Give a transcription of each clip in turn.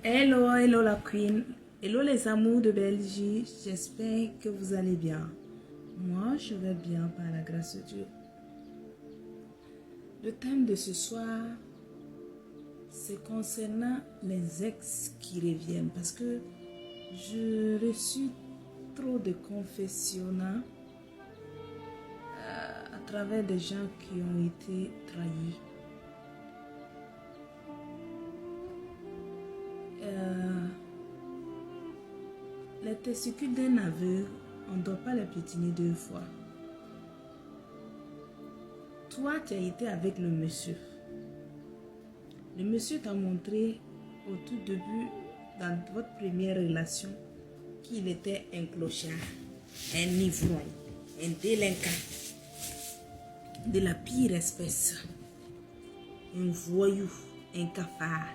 Hello, hello la queen. Hello les amours de Belgique. J'espère que vous allez bien. Moi, je vais bien par la grâce de Dieu. Le thème de ce soir, c'est concernant les ex qui reviennent. Parce que je reçus trop de confessionnats à travers des gens qui ont été trahis. Les testicules d'un aveugle, on ne doit pas les piétiner deux fois. Toi, tu as été avec le monsieur. Le monsieur t'a montré au tout début, dans votre première relation, qu'il était un clochard, un ivrogne, un délinquant, de la pire espèce, un voyou, un cafard.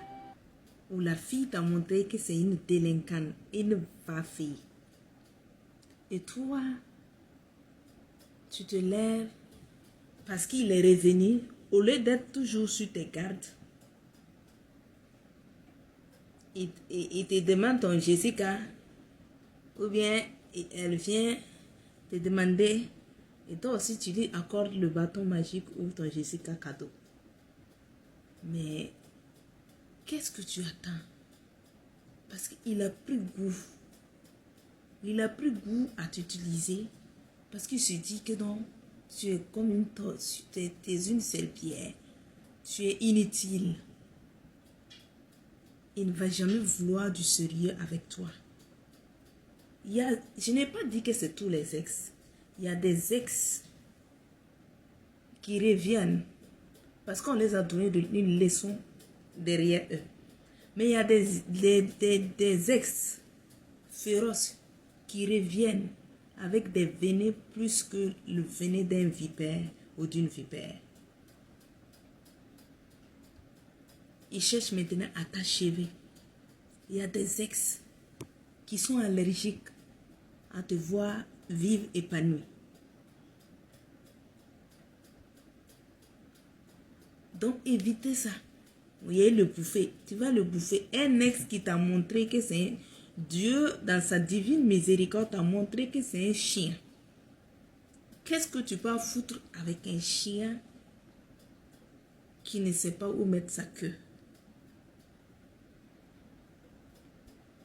Où la fille t'a montré que c'est une délinquante, une va-fille. Et toi, tu te lèves parce qu'il est revenu, au lieu d'être toujours sur tes gardes. Il te demande ton Jessica, ou bien elle vient te demander, et toi aussi tu lui accordes le bâton magique ou ton Jessica cadeau. Mais qu'est-ce que tu attends? Parce qu'il a pris goût. Il a pris goût à t'utiliser parce qu'il se dit que non, tu es comme une torche, tu es une seule pierre. Tu es inutile. Il ne va jamais vouloir du sérieux avec toi. Je n'ai pas dit que c'est tous les ex. Il y a des ex qui reviennent parce qu'on les a donné une leçon derrière eux. Mais il y a des ex féroces qui reviennent avec des venins plus que le venin d'un vipère ou d'une vipère. Ils cherchent maintenant à t'achever. Il y a des ex qui sont allergiques à te voir vivre épanoui. Donc évitez ça. Vous voyez le bouffer. Tu vas le bouffer. Un ex qui t'a montré que c'est Dieu, dans sa divine miséricorde, t'a montré que c'est un chien. Qu'est-ce que tu peux foutre avec un chien qui ne sait pas où mettre sa queue?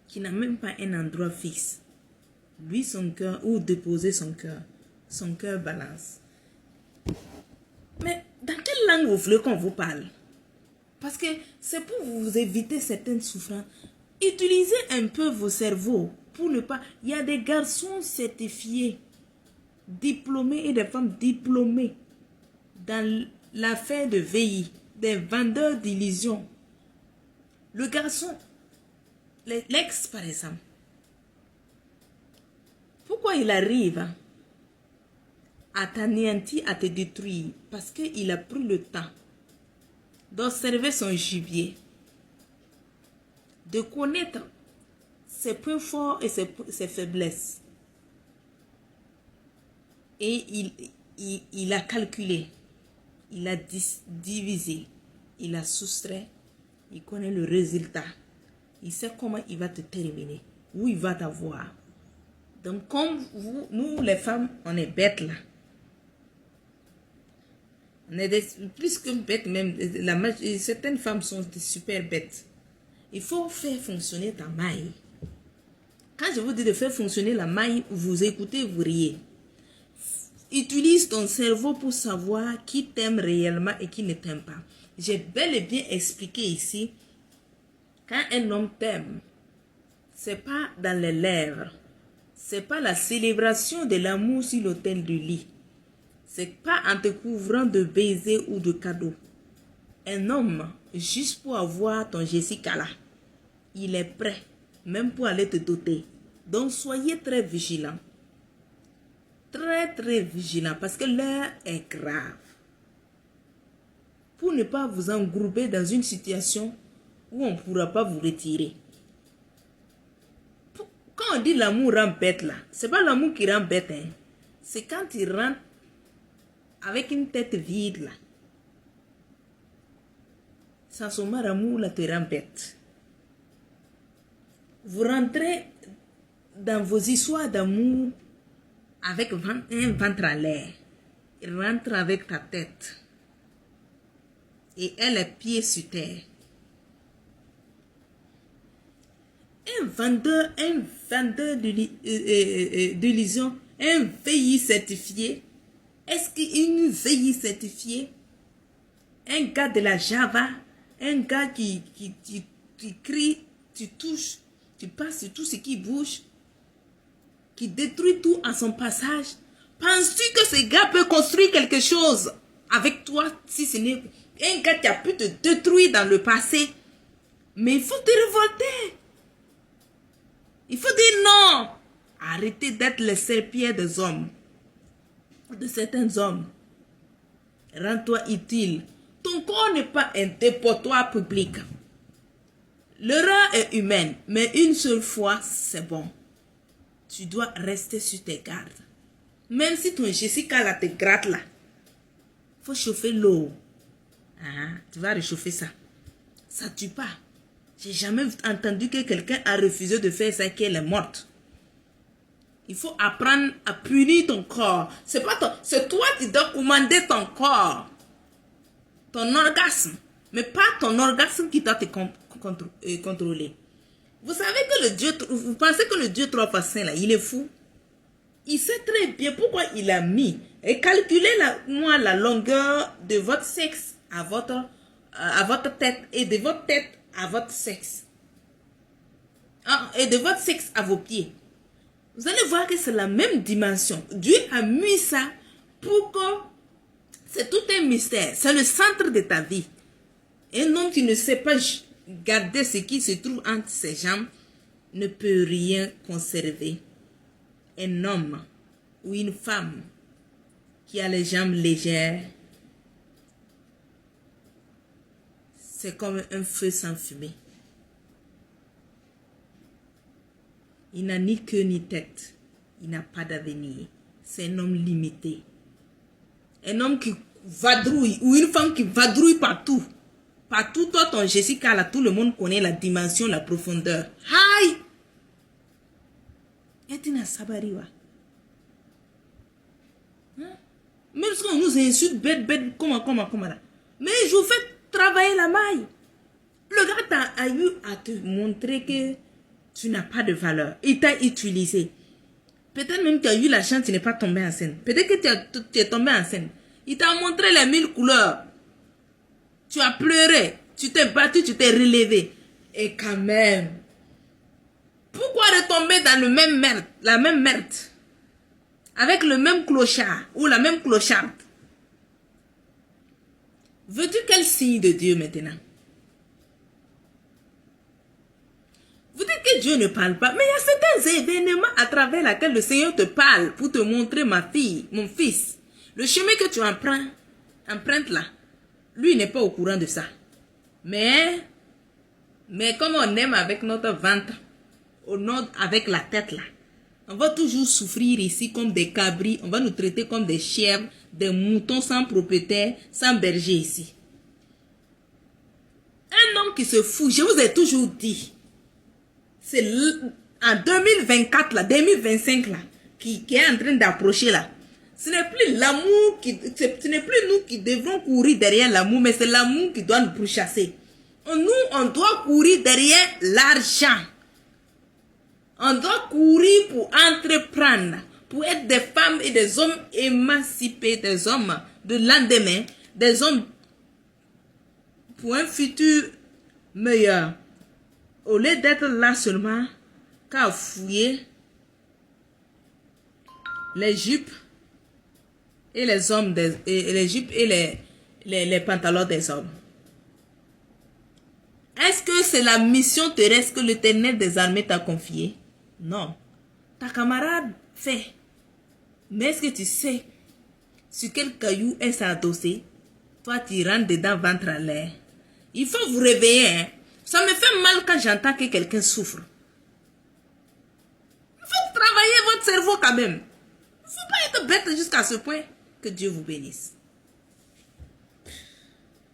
Qui n'a même pas un endroit fixe. Lui, son cœur, où déposer son cœur balance. Mais dans quelle langue vous voulez qu'on vous parle? Parce que c'est pour vous éviter certaines souffrances. Utilisez un peu vos cerveaux pour ne pas... Il y a des garçons certifiés, diplômés et des femmes diplômées dans l'affaire de VI, des vendeurs d'illusions. Le garçon, l'ex par exemple, pourquoi il arrive à t'anéantir, à te détruire? Parce qu'il a pris le temps d'observer son gibier, de connaître ses points forts et ses faiblesses. Et il a calculé, il a divisé, il a soustrait, il connaît le résultat. Il sait comment il va te terminer, où il va t'avoir. Donc comme nous les femmes, on est bêtes là. On est plus que bêtes même. Certaines femmes sont des super bêtes. Il faut faire fonctionner ta maille. Quand je vous dis de faire fonctionner la maille, vous écoutez, vous riez. Utilise ton cerveau pour savoir qui t'aime réellement et qui ne t'aime pas. J'ai bel et bien expliqué ici. Quand un homme t'aime, c'est pas dans les lèvres. C'est pas la célébration de l'amour sur l'autel du lit. C'est pas en te couvrant de baisers ou de cadeaux. Un homme, juste pour avoir ton Jessica là, il est prêt, même pour aller te doter. Donc soyez très vigilants. Très très vigilants parce que l'heure est grave. Pour ne pas vous engrouper dans une situation où on ne pourra pas vous retirer. Quand on dit l'amour rend bête là, c'est pas l'amour qui rend bête. Hein. C'est quand il rentre avec une tête vide là. Sans son amour là te rend bête. Vous rentrez dans vos histoires d'amour avec un ventre à l'air. Il rentre avec ta tête. Et elle est pieds sur terre. Un vendeur d'illusion, un VI certifié. Est-ce qu'une VI certifiée, un gars de la Java, un gars qui crie, tu touches, tu passes sur tout ce qui bouge, qui détruit tout à son passage. Penses-tu que ce gars peut construire quelque chose avec toi si ce n'est un gars qui a pu te détruire dans le passé? Mais il faut te révolter. Il faut dire non. Arrêtez d'être les serpillères des hommes, de certains hommes. Rends-toi utile. Ton corps n'est pas un dépotoir public. L'erreur est humaine, mais une seule fois, c'est bon. Tu dois rester sur tes gardes. Même si ton Jessica là te gratte là, faut chauffer l'eau. Tu vas réchauffer ça. Ça tue pas. J'ai jamais entendu que quelqu'un a refusé de faire ça qu'elle est morte. Il faut apprendre à punir ton corps. C'est toi qui dois commander ton corps. Ton orgasme. Mais pas ton orgasme qui doit te contrôler. Vous savez que le Dieu, vous pensez que le Dieu trois fois saint là, il est fou. Il sait très bien pourquoi il a mis. Et calculez la longueur de votre sexe à votre tête et de votre tête à votre sexe. Et de votre sexe à vos pieds. Vous allez voir que c'est la même dimension. Dieu a mis ça pour que c'est tout un mystère. C'est le centre de ta vie. Un homme qui ne sait pas garder ce qui se trouve entre ses jambes ne peut rien conserver. Un homme ou une femme qui a les jambes légères, c'est comme un feu sans fumée. Il n'a ni queue ni tête. Il n'a pas d'avenir. C'est un homme limité. Un homme qui vadrouille ou une femme qui vadrouille partout. Partout, toi, ton Jessica, là, tout le monde connaît la dimension, la profondeur. Aïe! Et tu n'as sabariwa. Même si on nous insulte bête, comment là. Mais je vous fais travailler la maille. Le gars a eu à te montrer que tu n'as pas de valeur. Il t'a utilisé. Peut-être même que tu as eu la chance, tu n'es pas tombé enceinte. Peut-être que tu es tombé enceinte. Il t'a montré les 1000 couleurs. Tu as pleuré. Tu t'es battu, tu t'es relevé. Et quand même, pourquoi retomber dans la même merde? Avec le même clochard ou la même clocharde? Veux-tu quel signe de Dieu maintenant? Vous dites que Dieu ne parle pas, mais il y a certains événements à travers lesquels le Seigneur te parle pour te montrer, ma fille, mon fils. Le chemin que tu empruntes là, lui n'est pas au courant de ça. Mais comme on aime avec notre ventre, avec la tête là, on va toujours souffrir ici comme des cabris, on va nous traiter comme des chèvres, des moutons sans propriétaire, sans berger ici. Un homme qui se fout, je vous ai toujours dit, c'est en 2024 là, 2025 là, qui est en train d'approcher là. Ce n'est plus l'amour ce n'est plus nous qui devrons courir derrière l'amour, mais c'est l'amour qui doit nous pourchasser. Nous, on doit courir derrière l'argent. On doit courir pour entreprendre, pour être des femmes et des hommes émancipés, des hommes de lendemain, des hommes pour un futur meilleur. Au lieu d'être là seulement, qu'à fouiller les jupes et les hommes, les jupes et les pantalons des hommes. Est-ce que c'est la mission terrestre que l'Éternel des armées t'a confiée? Non. Ta camarade fait. Mais est-ce que tu sais sur quel caillou elle s'est adossée? Toi, tu rentres dedans ventre à l'air. Il faut vous réveiller. Hein? Ça me fait mal quand j'entends que quelqu'un souffre. Il faut travailler votre cerveau quand même. Il ne faut pas être bête jusqu'à ce point. Que Dieu vous bénisse.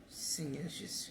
Seigneur Jésus.